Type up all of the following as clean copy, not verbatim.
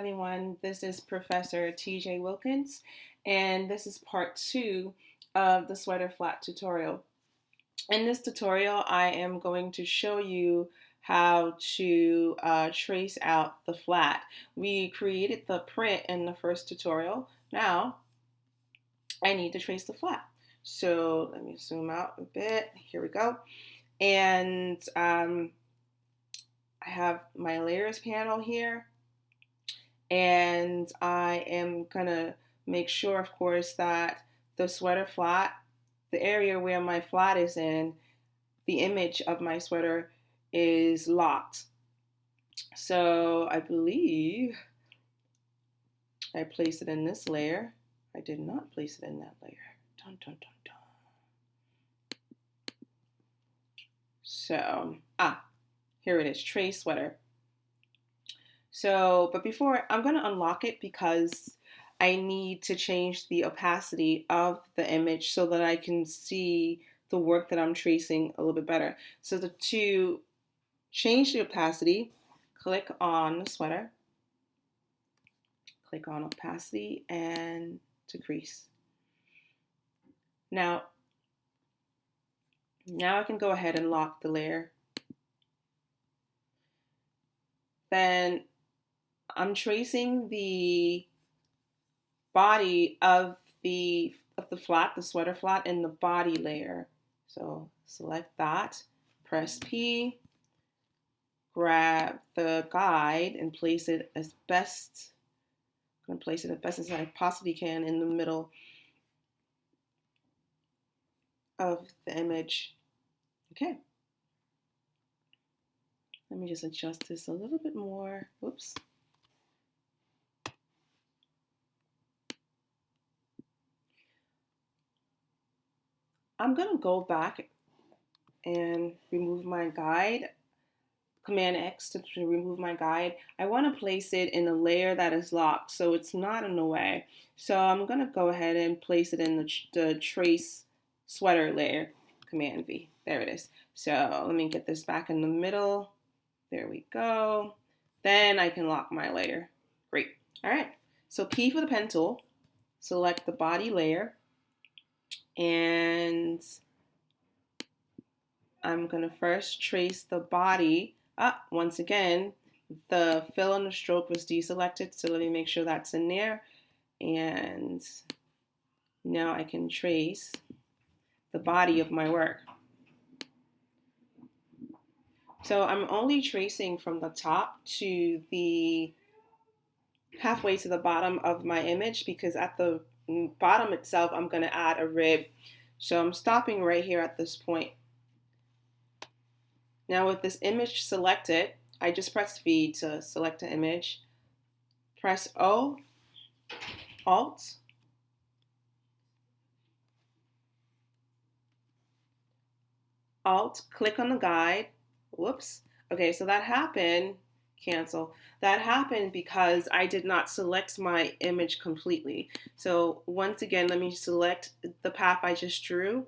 everyone. This is Professor TJ Wilkins, and this is part two of the sweater flat tutorial. In this tutorial, I am going to show you how to trace out the flat. We created the print in the first tutorial. Now, I need to trace the flat. So let me zoom out a bit. Here we go. And I have my layers panel here. And I am gonna make sure, of course, that the sweater flat, the area where my flat is in, the image of my sweater is locked. So I believe I placed it in this layer. I did not place it in that layer. Dun, dun, dun, dun. So, here it is, trace sweater. So, but before, I'm going to unlock it because I need to change the opacity of the image so that I can see the work that I'm tracing a little bit better. So to change the opacity, click on the sweater, click on opacity and decrease. Now I can go ahead and lock the layer. Then I'm tracing the body of the flat, the sweater flat, in the body layer. So select that, press P, grab the guide and place it as best. I'm going to place it as best as I possibly can in the middle of the image. Okay. Let me just adjust this a little bit more. Whoops. I'm going to go back and remove my guide. Command X to remove my guide. I want to place it in a layer that is locked so it's not in the way. So I'm going to go ahead and place it in the trace sweater layer. Command V. There it is. So let me get this back in the middle. There we go. Then I can lock my layer. Great. All right. So P for the pen tool. Select the body layer. And I'm going to first trace the body. Once again, the fill and the stroke was deselected. So let me make sure that's in there. And now I can trace the body of my work. So I'm only tracing from the top to the halfway to the bottom of my image because at the bottom itself, I'm going to add a rib. So I'm stopping right here at this point. Now with this image selected, I just press V to select an image. Press O, Alt, click on the guide. Whoops. Okay, so that happened. Cancel. That happened because I did not select my image completely. So once again, let me select the path I just drew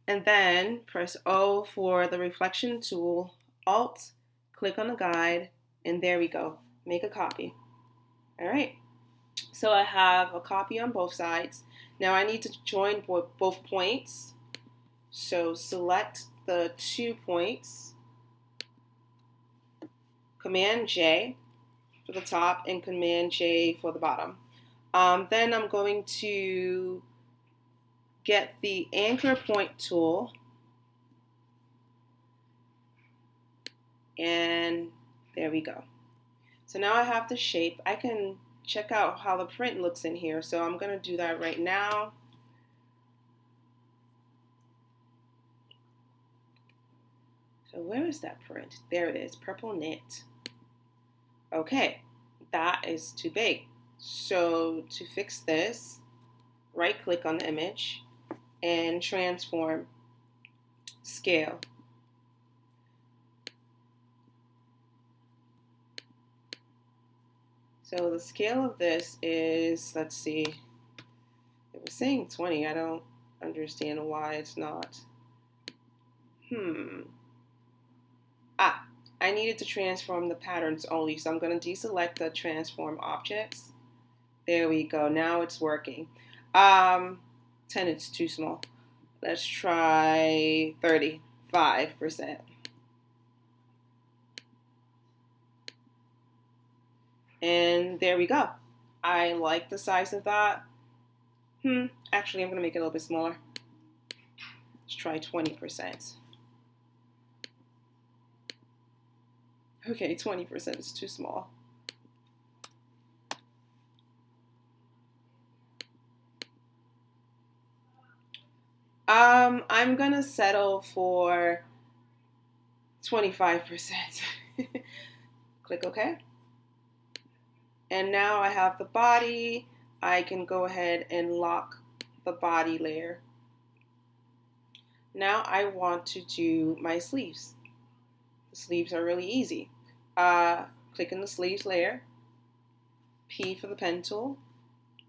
and then press O for the reflection tool, Alt, click on the guide, and there we go. Make a copy. All right. So I have a copy on both sides. Now I need to join both points. So select the 2 points. Command J for the top and Command J for the bottom. Then I'm going to get the anchor point tool and there we go. So now I have the shape. I can check out how the print looks in here. So I'm going to do that right now. So where is that print? There it is, purple knit. Okay, that is too big. So to fix this, right click on the image and transform, scale. So the scale of this is, let's see, it was saying 20. I don't understand why it's not. I needed to transform the patterns only, so I'm going to deselect the transform objects. There we go. Now it's working. 10, it's too small. Let's try 35%. And there we go. I like the size of that. Actually, I'm going to make it a little bit smaller. Let's try 20%. Okay, 20% is too small. I'm gonna settle for 25%. Click OK. And now I have the body. I can go ahead and lock the body layer. Now I want to do my sleeves. The sleeves are really easy. Click in the sleeves layer, P for the pen tool,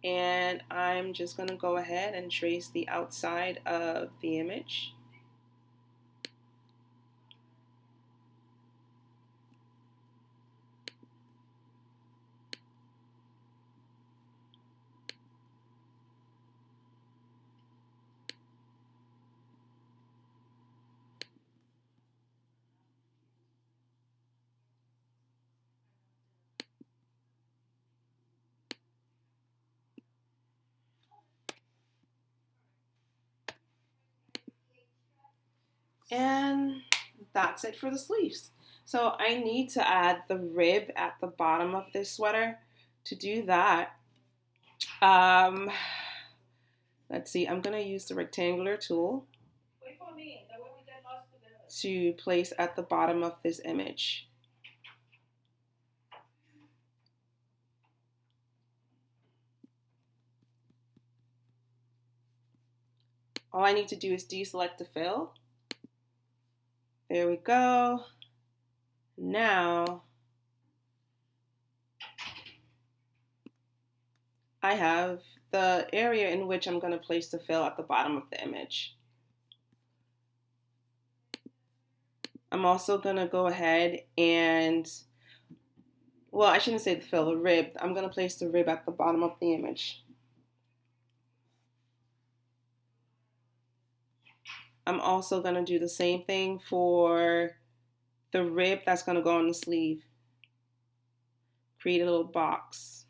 and I'm just going to go ahead and trace the outside of the image. And that's it for the sleeves. So I need to add the rib at the bottom of this sweater. To do that, let's see, I'm going to use the rectangular tool to place at the bottom of this image. All I need to do is deselect the fill. There we go. Now I have the area in which I'm going to place the fill at the bottom of the image. I'm also going to go ahead and, well, I shouldn't say the fill, the rib. I'm going to place the rib at the bottom of the image. I'm also going to do the same thing for the rib that's going to go on the sleeve. Create a little box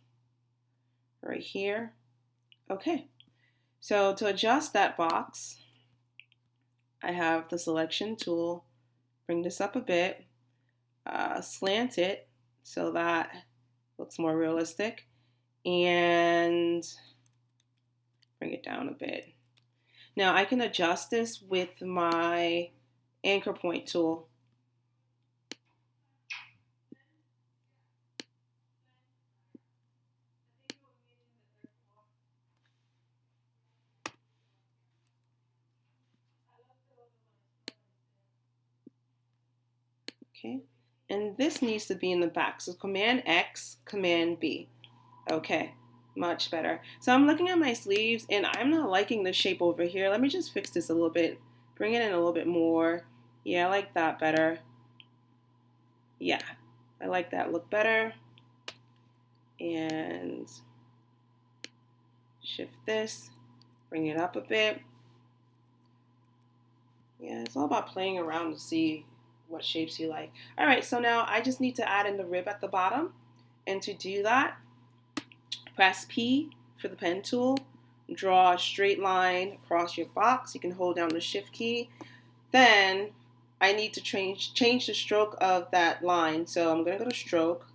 right here. Okay, so to adjust that box, I have the selection tool. Bring this up a bit, slant it so that it looks more realistic, and bring it down a bit. Now I can adjust this with my anchor point tool. Okay, and this needs to be in the back. So Command X, Command B. Okay, much better. So I'm looking at my sleeves and I'm not liking the shape over here. Let me just fix this a little bit. Bring it in a little bit more. Yeah, I like that better. Yeah, I like that look better. And shift this, bring it up a bit. Yeah, it's all about playing around to see what shapes you like. All right, so now I just need to add in the rib at the bottom. And to do that, press P for the pen tool, draw a straight line across your box. You can hold down the shift key. Then I need to change the stroke of that line. So I'm gonna go to stroke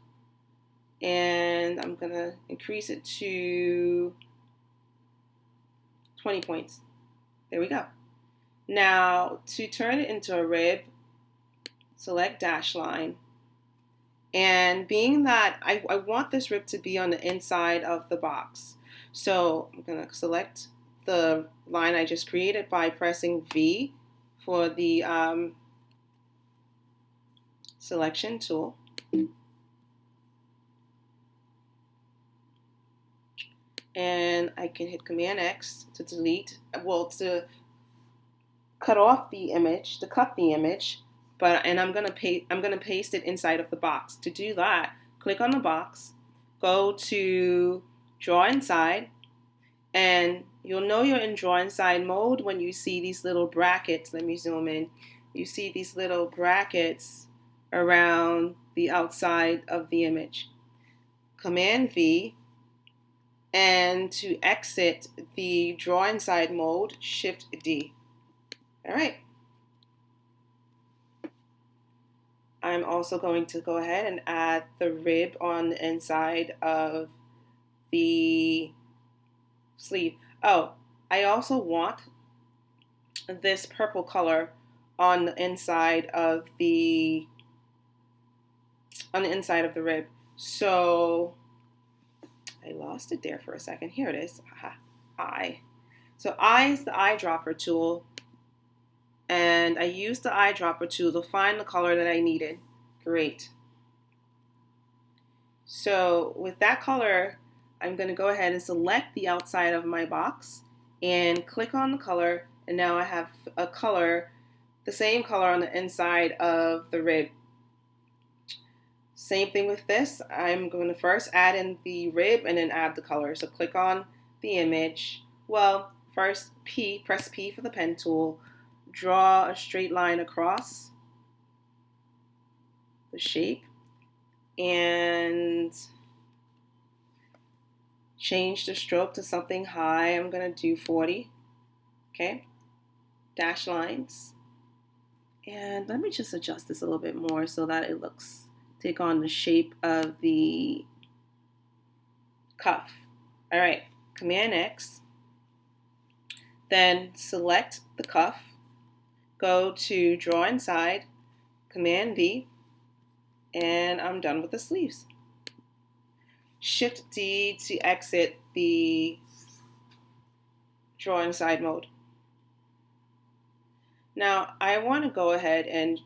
and I'm gonna increase it to 20 points. There we go. Now to turn it into a rib, select dash line. And being that I want this rib to be on the inside of the box, so I'm going to select the line I just created by pressing V for the selection tool. And I can hit Command X to delete, well, to cut off the image, to cut the image. and I'm gonna paste it inside of the box. To do that, click on the box, go to Draw Inside, and you'll know you're in Draw Inside mode when you see these little brackets. Let me zoom in. You see these little brackets around the outside of the image. Command V, and to exit the Draw Inside mode, Shift D. All right. I'm also going to go ahead and add the rib on the inside of the sleeve. Oh, I also want this purple color on the inside of the rib. So I lost it there for a second. Here it is. Eye. So I is the eyedropper tool, and I used the eyedropper tool to find the color that I needed. Great. So with that color, I'm going to go ahead and select the outside of my box and click on the color, and now I have a color, the same color on the inside of the rib. Same thing with this. I'm going to first add in the rib and then add the color. So click on the image. Well, first press P for the pen tool. Draw a straight line across the shape and change the stroke to something high. I'm going to do 40. Okay. Dash lines. And let me just adjust this a little bit more so that it take on the shape of the cuff. All right, Command X, then select the cuff, go to Draw Inside, Command V, and I'm done with the sleeves. Shift D to exit the Draw Inside mode. Now I want to go ahead and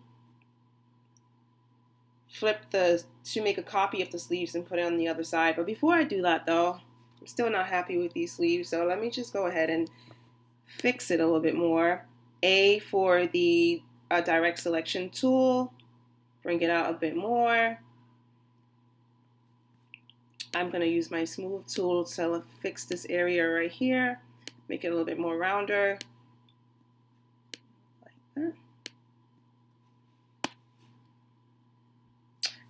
to make a copy of the sleeves and put it on the other side. But before I do that though, I'm still not happy with these sleeves. So let me just go ahead and fix it a little bit more. A for the direct selection tool, bring it out a bit more. I'm going to use my smooth tool to fix this area right here, make it a little bit more rounder, like that.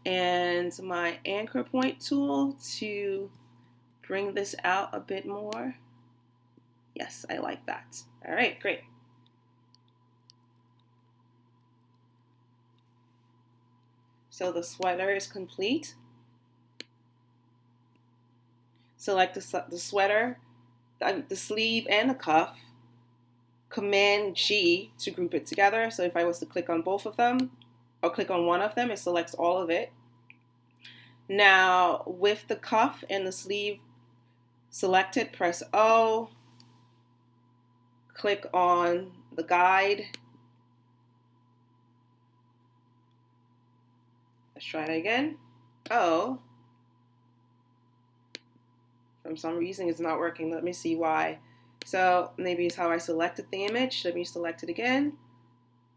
And my anchor point tool to bring this out a bit more. Yes, I like that. All right, great. So the sweater is complete. Select the sweater, the sleeve, and the cuff. Command G to group it together. So if I was to click on both of them, or click on one of them, it selects all of it. Now, with the cuff and the sleeve selected, press O, click on the guide. Let's try it again. O. For some reason, it's not working. Let me see why. So maybe it's how I selected the image. Let me select it again.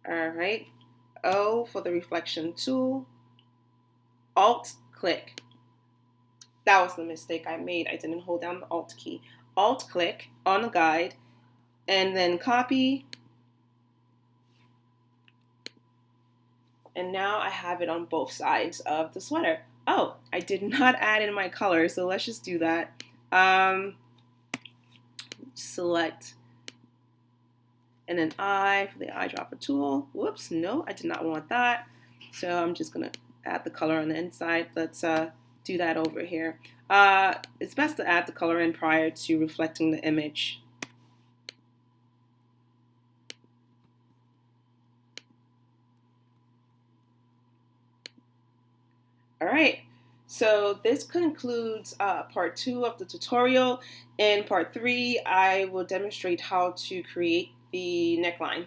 All right. O for the reflection tool. Alt click. That was the mistake I made. I didn't hold down the Alt key. Alt click on the guide and then copy. And now I have it on both sides of the sweater. Oh, I did not add in my color, so let's just do that. Select and then I for the eyedropper tool. Whoops, no, I did not want that. So I'm just gonna add the color on the inside. Let's do that over here. It's best to add the color in prior to reflecting the image. All right, so this concludes part 2 of the tutorial. In part 3, I will demonstrate how to create the neckline.